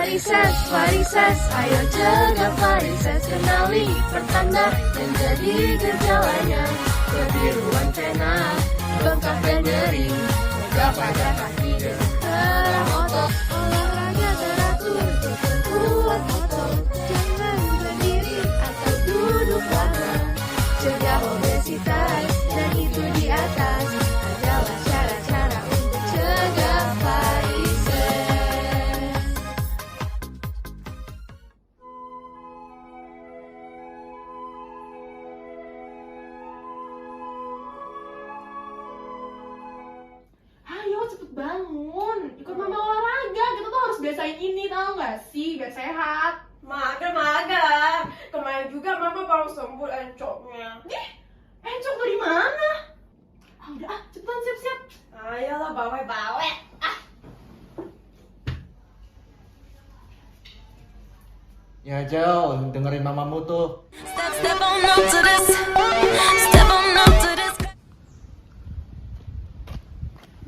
Varises, varises, ayo cegah varises. Kenali pertanda dan jadi gejalanya. Kebiruan pena, bengkak dan nyeri, tegak pada kaki dan sekarang otot. Olahraga teratur, kuat otot. Jangan berdiri atau duduk lama. Cegah obesitas dan itu di atas adalah cara-cara untuk cegah varises. Ayo cepet bangun, ikut mama olahraga. Kita tuh harus biasain ini, tau gak sih, biar sehat. Mager. Kemarin juga mama baru sembuh encoknya. Encok dari mana? Udah cepetan siap-siap. Ayolah bawe. Ya Jel, dengerin mamamu tuh. Step on up to this. Step on up to this.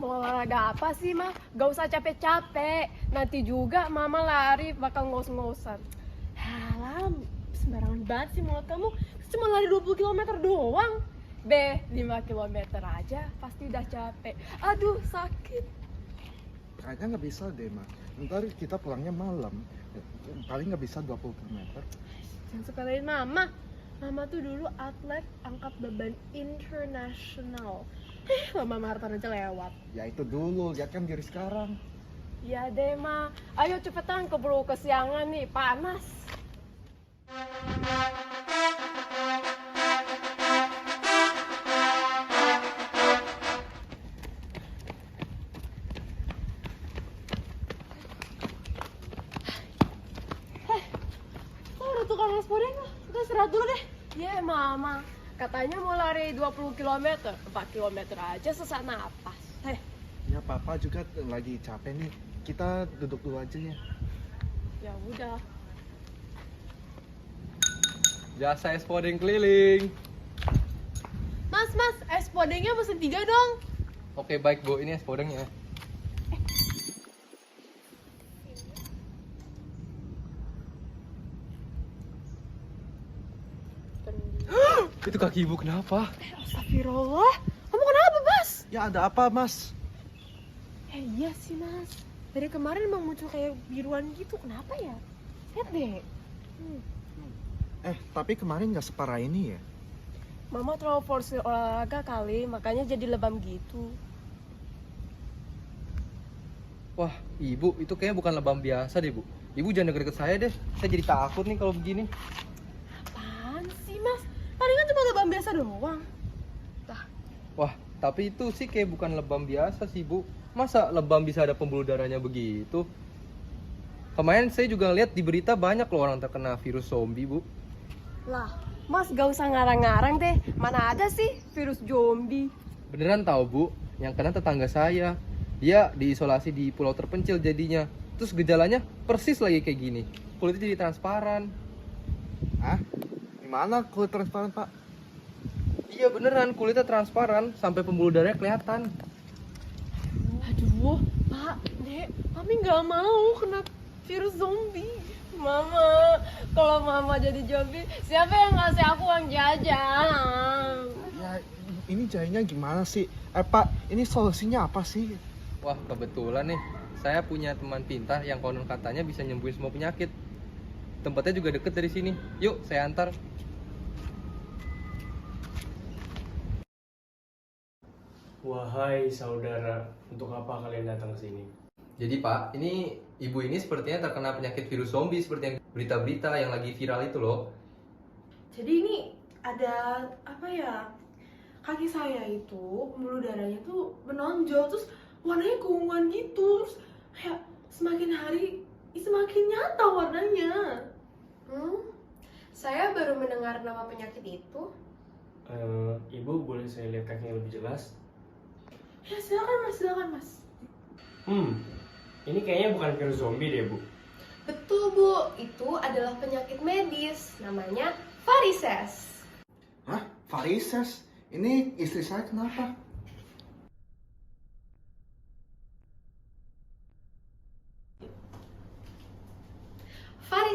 Mau olahraga apa sih, Ma? Gak usah capek-capek. Nanti juga mama lari bakal ngos-ngosan. Halam, sembarangan banget sih mulut kamu. Cuma lari 20 km doang. 5 km aja pasti udah capek. Aduh, sakit. Kayaknya nggak bisa deh, Ma. Ntar kita pulangnya malam. Paling nggak bisa 20 km. Jangan sepelein mama. Mama tuh dulu atlet angkat beban internasional. Mama Marta aja lewat. Ya itu dulu, lihat kan diri sekarang. Ya deh, Ma. Ayo cepetan, keburu kesiangan nih, panas. Udah tukang es podeng lah. Udah istirahat dulu deh. Ya, Mama. Katanya mau lari 20 km, 4 km aja sesak napas. Ya papa juga lagi capek nih. Kita duduk dulu aja ya. Ya udah. Jasa es podeng keliling. Mas, es podengnya pesen 3 dong. Oke baik Bu, ini es podengnya. Itu kaki Ibu kenapa? Astagfirullah. Kamu kenapa, Mas? Ya ada apa, Mas? Iya sih, Mas. Dari kemarin emang muncul kayak biruan gitu. Kenapa ya? Lihat deh. Tapi kemarin nggak separah ini ya? Mama terlalu forsir olahraga kali, makanya jadi lebam gitu. Wah, Ibu, itu kayaknya bukan lebam biasa deh, Bu. Ibu jangan deket-deket saya deh. Saya jadi takut nih kalau begini. Apaan sih, Mas? Palingan cuma lebam biasa doang. Wah, tapi itu sih kayak bukan lebam biasa sih, Bu. Masa lebam bisa ada pembuluh darahnya begitu? Kemarin saya juga lihat di berita banyak loh orang terkena virus zombie, Bu. Lah, Mas gak usah ngarang-ngarang deh. Mana ada sih virus zombie? Beneran tahu, Bu, yang kena tetangga saya. Dia diisolasi di pulau terpencil jadinya. Terus gejalanya persis lagi kayak gini. Kulitnya jadi transparan. Hah? Gimana kulit transparan, Pak? Iya beneran, kulitnya transparan sampai pembuluh darahnya kelihatan. Aduh, Pak, Dek, Mami gak mau kena virus zombie. Mama, kalau Mama jadi zombie, siapa yang ngasih aku uang jajan? Ya ini jadinya gimana sih? Pak, ini solusinya apa sih? Wah, kebetulan nih, saya punya teman pintar yang konon katanya bisa nyembuhin semua penyakit. Tempatnya juga deket dari sini. Yuk, saya antar. Wahai saudara, untuk apa kalian datang ke sini? Jadi Pak, ini ibu ini sepertinya terkena penyakit virus zombie seperti yang berita-berita yang lagi viral itu loh. Jadi ini ada apa ya? Kaki saya itu pembuluh darahnya tuh menonjol, terus warnanya keunguan gitu, terus kayak semakin hari semakin nyata warnanya. Saya baru mendengar nama penyakit itu. Ibu boleh saya lihat kakinya lebih jelas? Ya silakan mas. Ini kayaknya bukan virus zombie deh, Bu. Betul, Bu. Itu adalah penyakit medis. Namanya varises. Hah? Varises? Ini istri saya kenapa?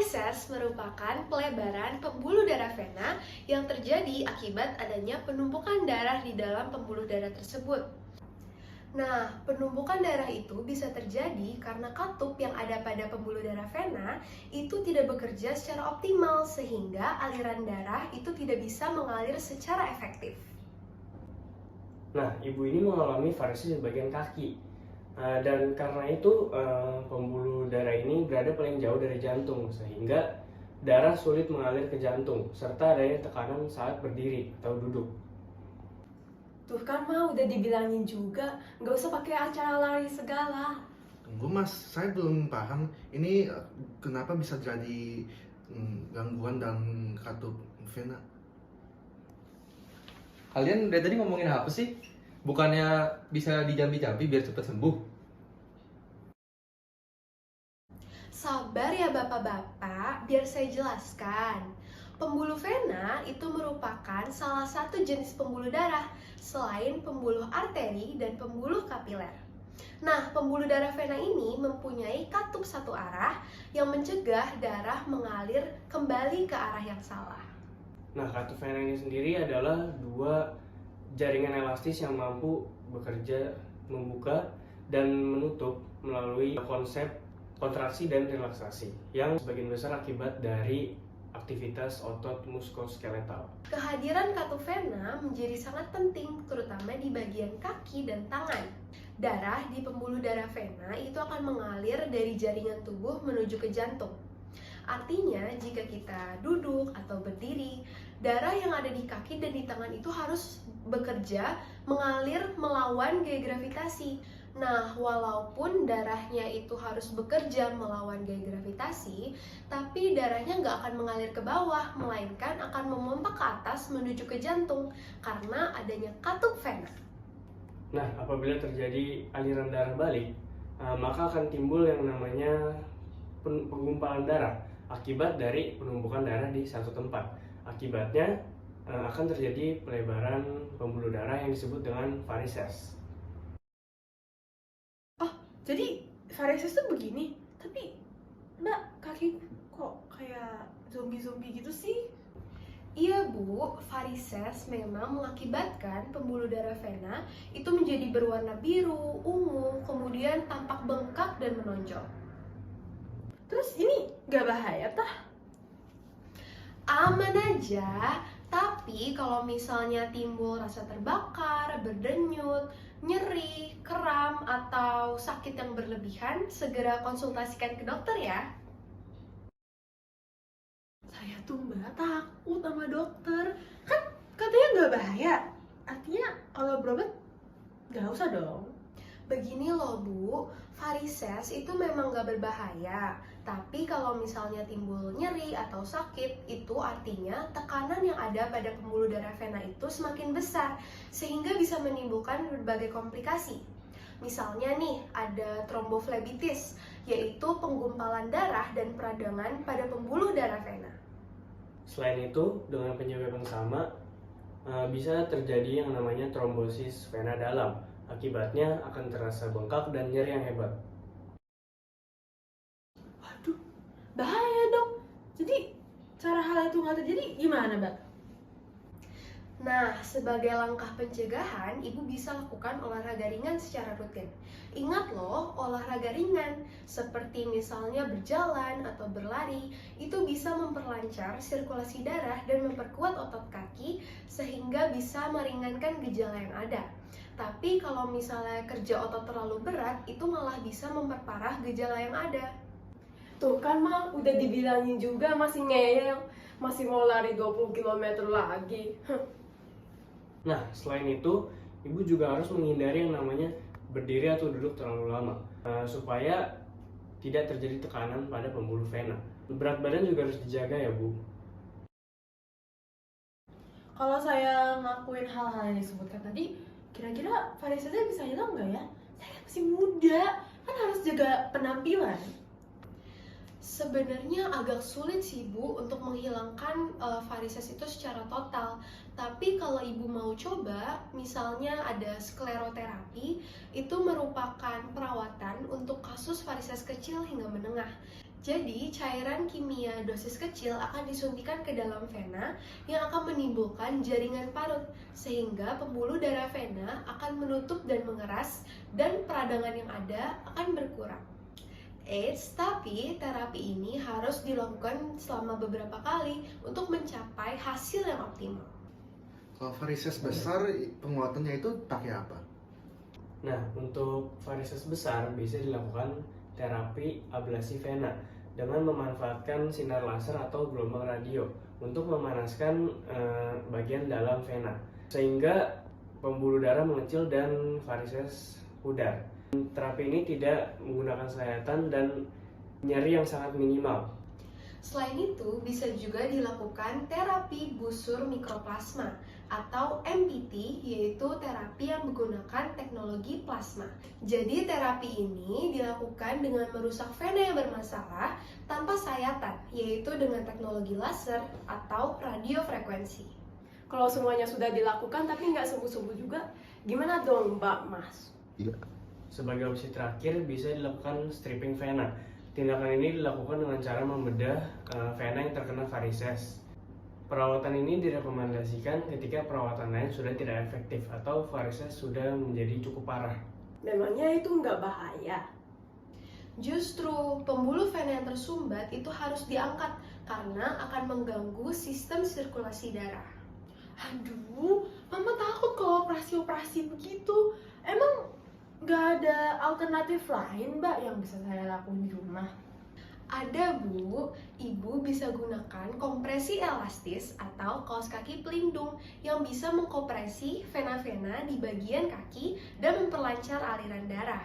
Varises merupakan pelebaran pembuluh darah vena yang terjadi akibat adanya penumpukan darah di dalam pembuluh darah tersebut. Nah, penumpukan darah itu bisa terjadi karena katup yang ada pada pembuluh darah vena itu tidak bekerja secara optimal sehingga aliran darah itu tidak bisa mengalir secara efektif. Nah, ibu ini mengalami varises di bagian kaki. Dan karena itu pembuluh darah ini berada paling jauh dari jantung sehingga darah sulit mengalir ke jantung serta adanya tekanan saat berdiri atau duduk. Tuh kan mah udah dibilangin juga, nggak usah pakai acara lari segala. Tunggu mas, saya belum paham ini kenapa bisa jadi gangguan dan katup vena. Kalian dari tadi ngomongin apa sih? Bukannya bisa dijampi-jampi biar cepet sembuh? Sabar ya bapak-bapak, biar saya jelaskan. Pembuluh vena itu merupakan salah satu jenis pembuluh darah selain pembuluh arteri dan pembuluh kapiler. Nah, pembuluh darah vena ini mempunyai katup satu arah yang mencegah darah mengalir kembali ke arah yang salah. Nah, katup vena ini sendiri adalah dua jaringan elastis yang mampu bekerja membuka dan menutup melalui konsep kontraksi dan relaksasi yang sebagian besar akibat dari aktivitas otot muskuloskeletal. Kehadiran katup vena menjadi sangat penting terutama di bagian kaki dan tangan. Darah di pembuluh darah vena itu akan mengalir dari jaringan tubuh menuju ke jantung. Artinya, jika kita duduk atau berdiri, darah yang ada di kaki dan di tangan itu harus bekerja mengalir melawan gaya gravitasi. Nah, walaupun darahnya itu harus bekerja melawan gaya gravitasi, tapi darahnya nggak akan mengalir ke bawah, melainkan akan memompa ke atas menuju ke jantung karena adanya katup vena. Nah, apabila terjadi aliran darah balik, maka akan timbul yang namanya penggumpalan darah akibat dari penumpukan darah di satu tempat. Akibatnya akan terjadi pelebaran pembuluh darah yang disebut dengan varises. Jadi varises tuh begini, tapi Mbak, kaki kok kayak zombie-zombie gitu sih? Iya Bu, varises memang mengakibatkan pembuluh darah vena itu menjadi berwarna biru, ungu, kemudian tampak bengkak dan menonjol. Terus ini gak bahaya tah? Aman aja, tapi kalau misalnya timbul rasa terbakar, berdenyut, nyeri, kram, atau sakit yang berlebihan, segera konsultasikan ke dokter ya. Saya tuh Mbak takut sama dokter. Kan katanya gak bahaya. Artinya kalau berobat gak usah dong. Begini loh Bu, varises itu memang gak berbahaya. Tapi kalau misalnya timbul nyeri atau sakit, itu artinya tekanan yang ada pada pembuluh darah vena itu semakin besar, sehingga bisa menimbulkan berbagai komplikasi. Misalnya nih, ada tromboflebitis, yaitu penggumpalan darah dan peradangan pada pembuluh darah vena. Selain itu, dengan penyebab yang sama, bisa terjadi yang namanya trombosis vena dalam. Akibatnya akan terasa bengkak dan nyeri yang hebat. Waduh, bahaya dong. Jadi cara hal itu nggak terjadi gimana Mbak? Nah, sebagai langkah pencegahan, Ibu bisa lakukan olahraga ringan secara rutin. Ingat loh, olahraga ringan seperti misalnya berjalan atau berlari itu bisa memperlancar sirkulasi darah dan memperkuat otot kaki sehingga bisa meringankan gejala yang ada. Tapi kalau misalnya kerja otot terlalu berat, itu malah bisa memperparah gejala yang ada. Tuh kan Mal, udah dibilangin juga masih ngeyel, masih mau lari 20 km lagi. Nah, selain itu, ibu juga harus menghindari yang namanya berdiri atau duduk terlalu lama, supaya tidak terjadi tekanan pada pembuluh vena. Berat badan juga harus dijaga ya Bu. Kalau saya ngakuin hal-hal yang disebutkan tadi, kira-kira varisesnya bisa hilang nggak ya? Saya kan masih muda, kan harus jaga penampilan. Sebenarnya agak sulit sih Bu untuk menghilangkan varises itu secara total. Tapi kalau Ibu mau coba, misalnya ada skleroterapi, itu merupakan perawatan untuk kasus varises kecil hingga menengah. Jadi, cairan kimia dosis kecil akan disuntikan ke dalam vena yang akan menimbulkan jaringan parut, sehingga pembuluh darah vena akan menutup dan mengeras, dan peradangan yang ada akan berkurang. Tapi terapi ini harus dilakukan selama beberapa kali untuk mencapai hasil yang optimal. Kalau varises besar, penguatannya itu pakai apa? Nah, untuk varises besar bisa dilakukan terapi ablasi vena dengan memanfaatkan sinar laser atau gelombang radio untuk memanaskan bagian dalam vena sehingga pembuluh darah mengecil dan varises pudar. Terapi ini tidak menggunakan sayatan dan nyeri yang sangat minimal. Selain itu, bisa juga dilakukan terapi busur mikroplasma atau MPT, yaitu terapi yang menggunakan teknologi plasma. Jadi, terapi ini dilakukan dengan merusak vena yang bermasalah tanpa sayatan, yaitu dengan teknologi laser atau radiofrekuensi. Kalau semuanya sudah dilakukan tapi nggak sembuh-sembuh juga, gimana dong Mbak Mas? Iya. Sebagai opsi terakhir bisa dilakukan stripping vena. Tindakan ini dilakukan dengan cara membedah vena yang terkena varises. Perawatan ini direkomendasikan ketika perawatan lain sudah tidak efektif atau varises sudah menjadi cukup parah. Memangnya itu nggak bahaya? Justru pembuluh vena yang tersumbat itu harus diangkat karena akan mengganggu sistem sirkulasi darah. Aduh, Mama takut kalau operasi-operasi begitu. Emang nggak ada alternatif lain, Mbak, yang bisa saya lakukan di rumah? Ada Bu, Ibu bisa gunakan kompresi elastis atau kaos kaki pelindung yang bisa mengkompresi vena-vena di bagian kaki dan memperlancar aliran darah.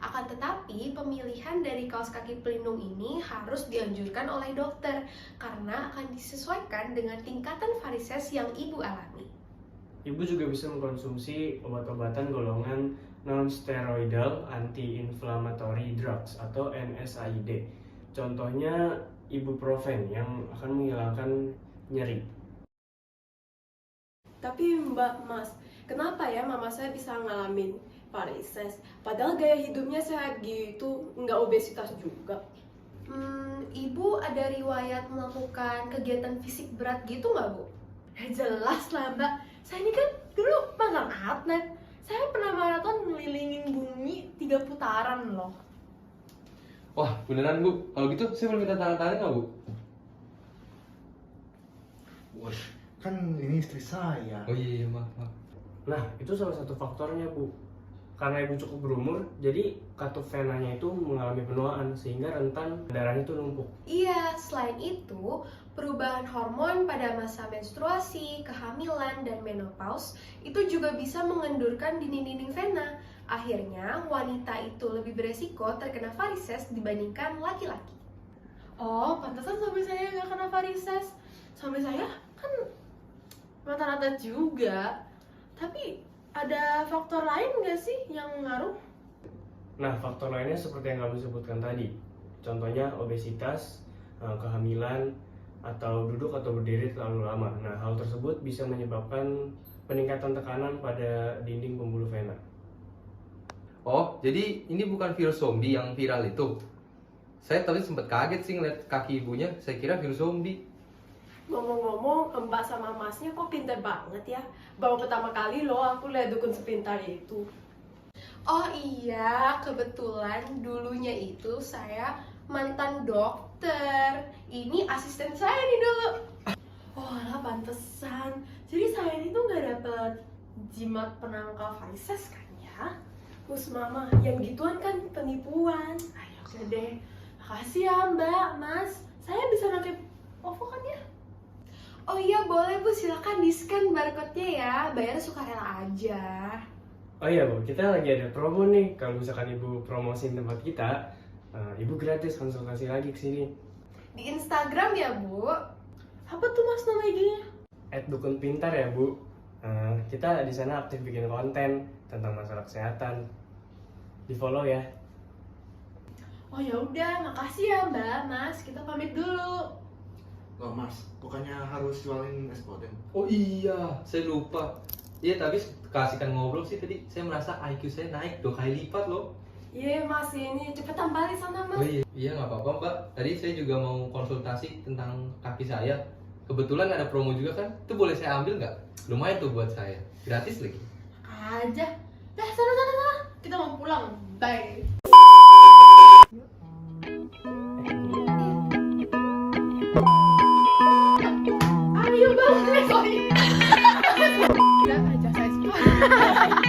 Akan tetapi, pemilihan dari kaos kaki pelindung ini harus dianjurkan oleh dokter karena akan disesuaikan dengan tingkatan varises yang Ibu alami. Ibu juga bisa mengkonsumsi obat-obatan golongan non-steroidal anti-inflammatory drugs atau NSAID. Contohnya ibuprofen yang akan menghilangkan nyeri. Tapi Mbak Mas, kenapa ya mama saya bisa ngalamin varises? Padahal gaya hidupnya sehat gitu, nggak obesitas juga. Ibu ada riwayat melakukan kegiatan fisik berat gitu nggak Bu? Jelas lah Mbak, saya ini kan dulu mantan atlet. Saya pernah maraton ngelilingin bumi 3 putaran loh. Wah, beneran Bu? Kalau gitu saya boleh minta tangan-tangan nggak Bu? Wah, kan ini istri saya. Oh iya, maaf. Nah, itu salah satu faktornya Bu. Karena ibu cukup berumur, jadi katup venanya itu mengalami penuaan sehingga rentan darahnya itu numpuk. Iya, selain itu, perubahan hormon pada masa menstruasi, kehamilan, dan menopause itu juga bisa mengendurkan dinding-dinding vena. Akhirnya, wanita itu lebih beresiko terkena varises dibandingkan laki-laki. Oh, pantesan suami saya nggak kena varises. Suami saya kan mantan atlet juga. Tapi ada faktor lain nggak sih yang ngaruh? Nah, faktor lainnya seperti yang kamu sebutkan tadi. Contohnya obesitas, kehamilan, atau duduk atau berdiri terlalu lama. Nah, hal tersebut bisa menyebabkan peningkatan tekanan pada dinding pembuluh vena. Oh, jadi ini bukan virus zombie yang viral itu? Saya tadi sempat kaget sih ngeliat kaki ibunya, saya kira virus zombie. Ngomong-ngomong, Mbak sama Masnya kok pintar banget ya. Baru pertama kali loh aku lihat dukun sepintar itu. Oh iya, kebetulan dulunya itu saya mantan dokter. Ini asisten saya nih dulu. Oh lah, pantesan. Jadi saya ini tuh nggak dapet jimat penangkal varises kan ya? Terus Mama, yang gituan kan penipuan. Ayo udah deh. Makasih ya Mbak, Mas. Saya bisa pakai OVO kan ya? Oh iya boleh Bu, silakan di-scan barcode-nya ya. Bayar sukarela aja. Oh iya Bu, kita lagi ada promo nih. Kalau misalkan Ibu promosiin tempat kita, Ibu gratis konsultasi lagi ke sini. Di Instagram ya Bu. Apa tuh Mas nama IG-nya? @dukunpintar ya Bu. Kita di sana aktif bikin konten tentang masalah kesehatan. Di follow ya. Oh ya udah, makasih ya Mbak, Mas. Kita pamit dulu. Loh Mas, bukannya harus jualin es podeng? Oh iya, saya lupa. Iya, tapi kasihkan ngobrol sih tadi, saya merasa IQ saya naik 2 kali lipat loh. Iya mas, ini cepetan balik sana mas. Oh iya nggak apa-apa mbak. Tadi saya juga mau konsultasi tentang kaki saya. Kebetulan ada promo juga kan. Itu boleh saya ambil nggak? Lumayan tuh buat saya. Gratis lagi. Aja. Dah sana sana sana. Kita mau pulang. Bye. Ayo bang, sorry. Udah aja saya